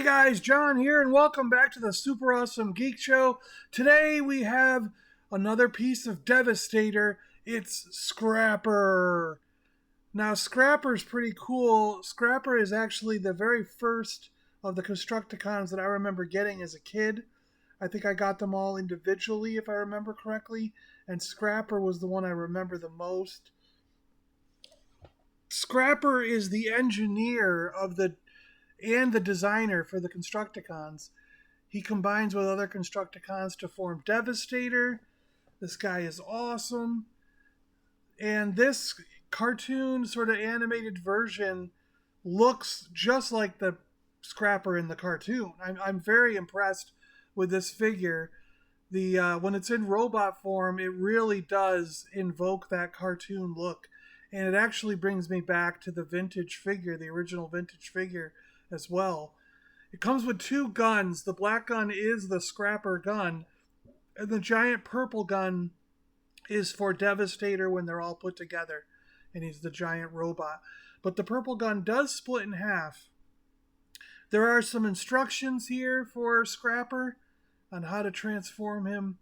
guys, John here, and welcome back to the Super Awesome Geek Show. Today we have another piece of Devastator. It's Scrapper. Now, Scrapper's pretty cool. Scrapper is actually the very first of the Constructicons that I remember getting as a kid. I think I got them all individually, if I remember correctly, and Scrapper was the one I remember the most. Scrapper is the engineer of the designer for the Constructicons. He combines with other Constructicons to form Devastator. This guy is awesome. And this cartoon sort of animated version looks just like the Scrapper in the cartoon. I'm very impressed with this figure. When it's in robot form, it really does invoke that cartoon look. And it actually brings me back to the vintage figure, the original vintage figure as well. It comes with two guns. The black gun is the Scrapper gun, and the giant purple gun is for Devastator when they're all put together, and he's the giant robot. But the purple gun does split in half. There are some instructions here for Scrapper on how to transform him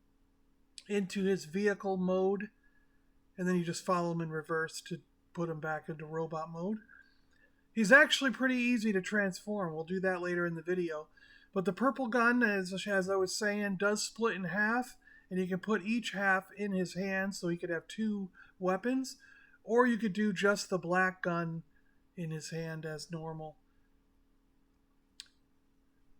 into his vehicle mode, and then you just follow him in reverse to put him back into robot mode. He's actually pretty easy to transform. We'll do that later in the video. But the purple gun, as I was saying, does split in half, and you can put each half in his hand so he could have two weapons, or you could do just the black gun in his hand as normal.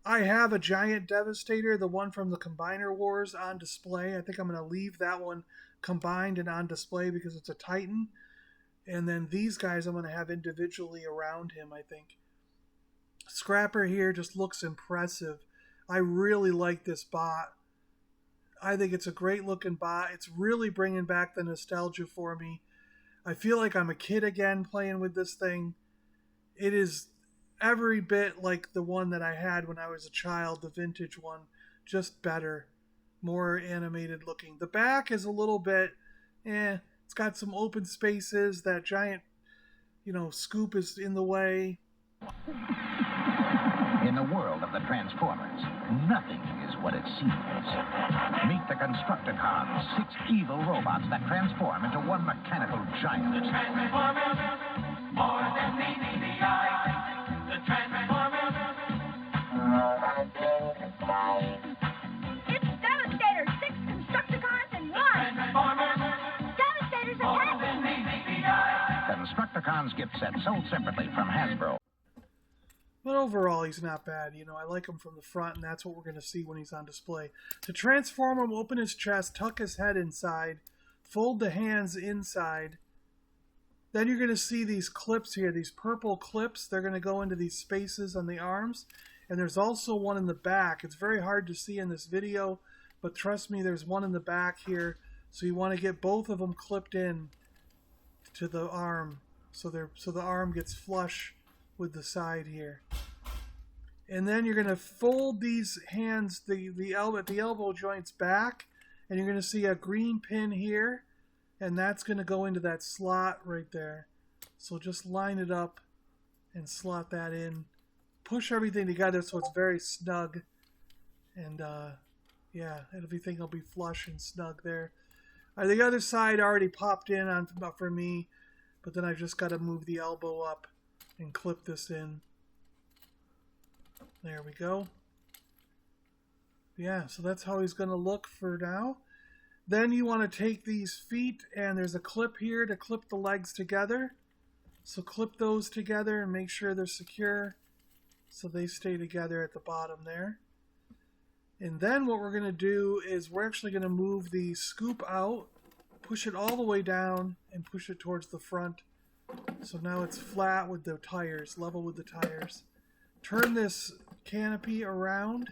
I have a giant Devastator, the one from the Combiner Wars, on display. I think I'm going to leave that one combined and on display because it's a Titan. And then these guys I'm going to have individually around him, I think. Scrapper here just looks impressive. I really like this bot. I think it's a great looking bot. It's really bringing back the nostalgia for me. I feel like I'm a kid again playing with this thing. It is every bit like the one that I had when I was a child, the vintage one, just better, more animated looking. The back is a little bit, it's got some open spaces. That giant, scoop is in the way. In the world of the Transformers, nothing is what it seems. Meet the Constructicons, 6 evil robots that transform into one mechanical giant. The Transformers, more than meets the eye. The Transformers. It's Devastator, 6 Constructicons in 1. Transformers. Devastator's attacking. Constructicons gift set sold separately from Hasbro. But overall, he's not bad. I like him from the front, and that's what we're going to see when he's on display. To transform him, open his chest, tuck his head inside, fold the hands inside. Then you're going to see these clips here, these purple clips. They're going to go into these spaces on the arms. And there's also one in the back. It's very hard to see in this video, but trust me, there's one in the back here. So you want to get both of them clipped in to the arm, so the arm gets flush with the side here. And then you're going to fold these hands, the elbow joints back, and you're going to see a green pin here, and that's going to go into that slot right there. So just line it up and slot that in. Push everything together so it's very snug, and yeah, everything will be flush and snug there. The other side already popped in for me, but then I've just got to move the elbow up and clip this in. There we go. Yeah, so that's how he's going to look for now. Then you want to take these feet, and there's a clip here to clip the legs together. So clip those together and make sure they're secure so they stay together at the bottom there. And then what we're going to do is we're actually going to move the scoop out, push it all the way down, and push it towards the front. So now it's flat with the tires, level with the tires. Turn this canopy around.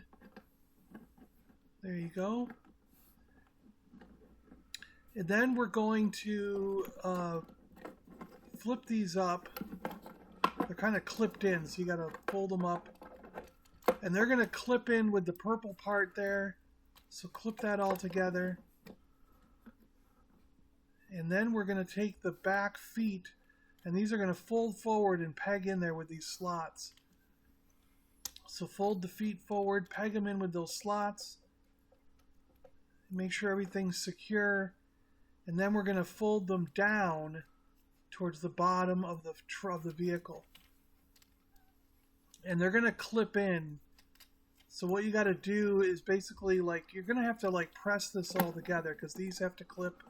There you go. And then we're going to flip these up. They're kind of clipped in, so you got to fold them up. And they're going to clip in with the purple part there. So clip that all together. And then we're going to take the back feet, and these are going to fold forward and peg in there with these slots. So fold the feet forward, peg them in with those slots. Make sure everything's secure. And then we're going to fold them down towards the bottom of the vehicle. And they're going to clip in. So what you got to do is basically you're going to have to press this all together because these have to clip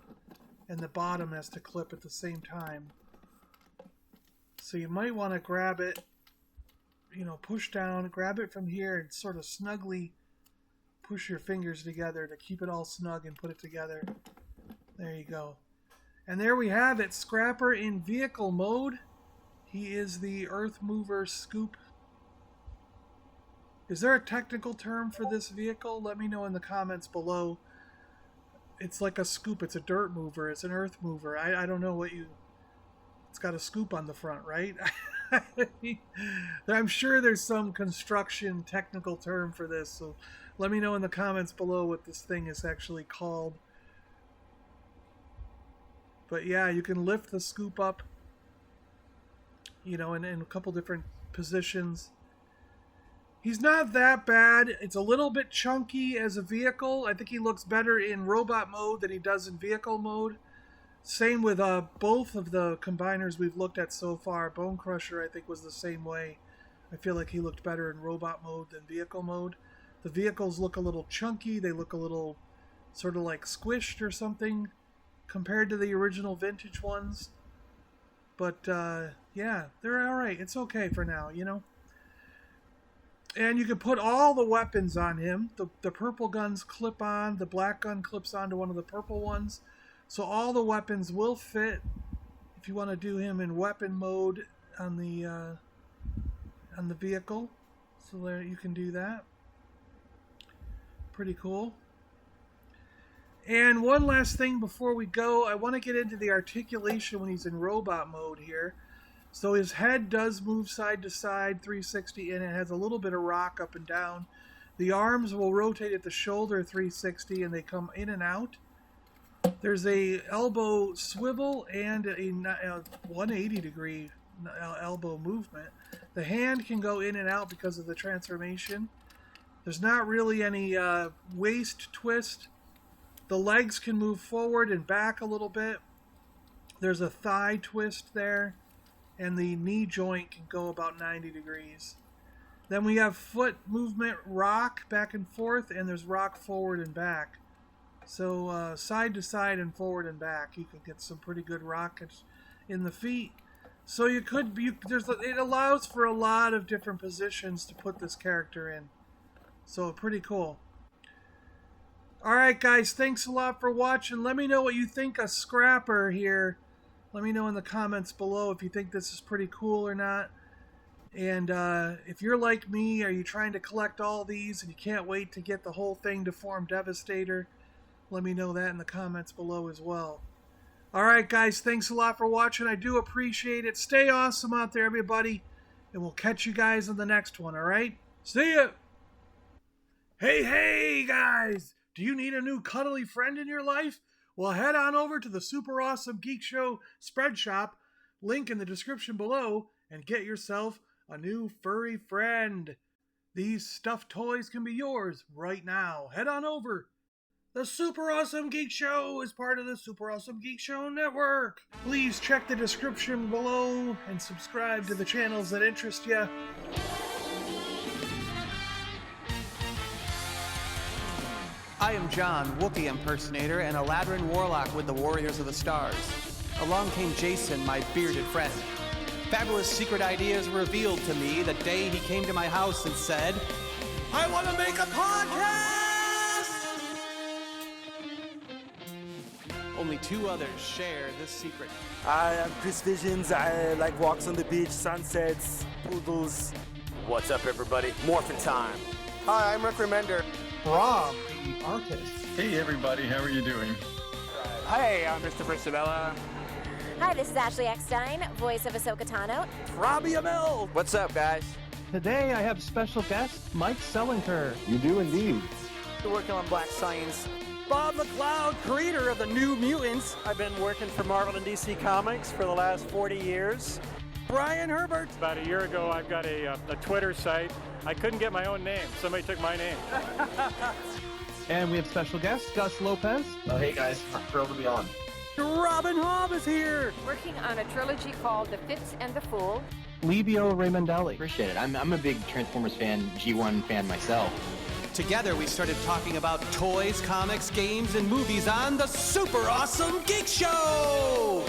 and the bottom has to clip at the same time. So you might want to grab it, push down, grab it from here and sort of snugly push your fingers together to keep it all snug and put it together. There you go. And there we have it, Scrapper in vehicle mode. He is the Earth Mover Scoop. Is there a technical term for this vehicle? Let me know in the comments below. It's like a scoop. It's a dirt mover. It's an earth mover. I don't know what you... It's got a scoop on the front, right? I'm sure there's some construction technical term for this. So let me know in the comments below what this thing is actually called. But yeah, you can lift the scoop up, in a couple different positions. He's not that bad. It's a little bit chunky as a vehicle. I think he looks better in robot mode than he does in vehicle mode. Same with both of the combiners we've looked at so far. Bone Crusher, I think, was the same way. I feel like he looked better in robot mode than vehicle mode. The vehicles look a little chunky. They look a little sort of like squished or something compared to the original vintage ones. But, yeah, they're alright. It's okay for now, And you can put all the weapons on him. The purple guns clip on. The black gun clips onto one of the purple ones. So all the weapons will fit if you want to do him in weapon mode on the vehicle. So there you can do that. Pretty cool. And one last thing before we go. I want to get into the articulation when he's in robot mode here. So his head does move side to side, 360, and it has a little bit of rock up and down. The arms will rotate at the shoulder 360, and they come in and out. There's a elbow swivel and a 180-degree elbow movement. The hand can go in and out because of the transformation. There's not really any waist twist. The legs can move forward and back a little bit. There's a thigh twist there. And the knee joint can go about 90 degrees. Then we have foot movement, rock back and forth, and there's rock forward and back. So side to side and forward and back, you can get some pretty good rockets in the feet. So it allows for a lot of different positions to put this character in. So pretty cool. Alright guys, thanks a lot for watching. Let me know what you think of Scrapper here. Let me know in the comments below if you think this is pretty cool or not. And if you're like me, are you trying to collect all these and you can't wait to get the whole thing to form Devastator? Let me know that in the comments below as well. Alright guys, thanks a lot for watching. I do appreciate it. Stay awesome out there, everybody. And we'll catch you guys in the next one, alright? See ya! Hey guys! Do you need a new cuddly friend in your life? Well, head on over to the Super Awesome Geek Show spread shop, link in the description below, and get yourself a new furry friend. These stuffed toys can be yours right now. Head on over. The Super Awesome Geek Show is part of the Super Awesome Geek Show network. Please check the description below and subscribe to the channels that interest you. I am John, Wookiee impersonator and Aladrin warlock with the Warriors of the Stars. Along came Jason, my bearded friend. Fabulous secret ideas revealed to me the day he came to my house and said, I want to make a podcast! Only two others share this secret. I am Chris Visions. I like walks on the beach, sunsets, poodles. What's up, everybody? Morphin' time. Hi, I'm Rick Remender. Rob, the artist. Hey, everybody. How are you doing? Hey, I'm Mr. Priscilla. Hi, this is Ashley Eckstein, voice of Ahsoka Tano. Robbie Amell. What's up, guys? Today I have special guest Mike Sellinger. You do indeed. We're working on Black Science. Bob McLeod, creator of the New Mutants. I've been working for Marvel and DC Comics for the last 40 years. Brian Herbert. About a year ago, I've got a Twitter site I couldn't get my own name. Somebody took my name. And we have special guest, Gus Lopez. Oh, hey guys, I'm thrilled to be on. Robin Hobb is here! Working on a trilogy called The Fitz and the Fool. Livio Raimondelli. Appreciate it. I'm a big Transformers fan, G1 fan myself. Together, we started talking about toys, comics, games, and movies on the Super Awesome Geek Show!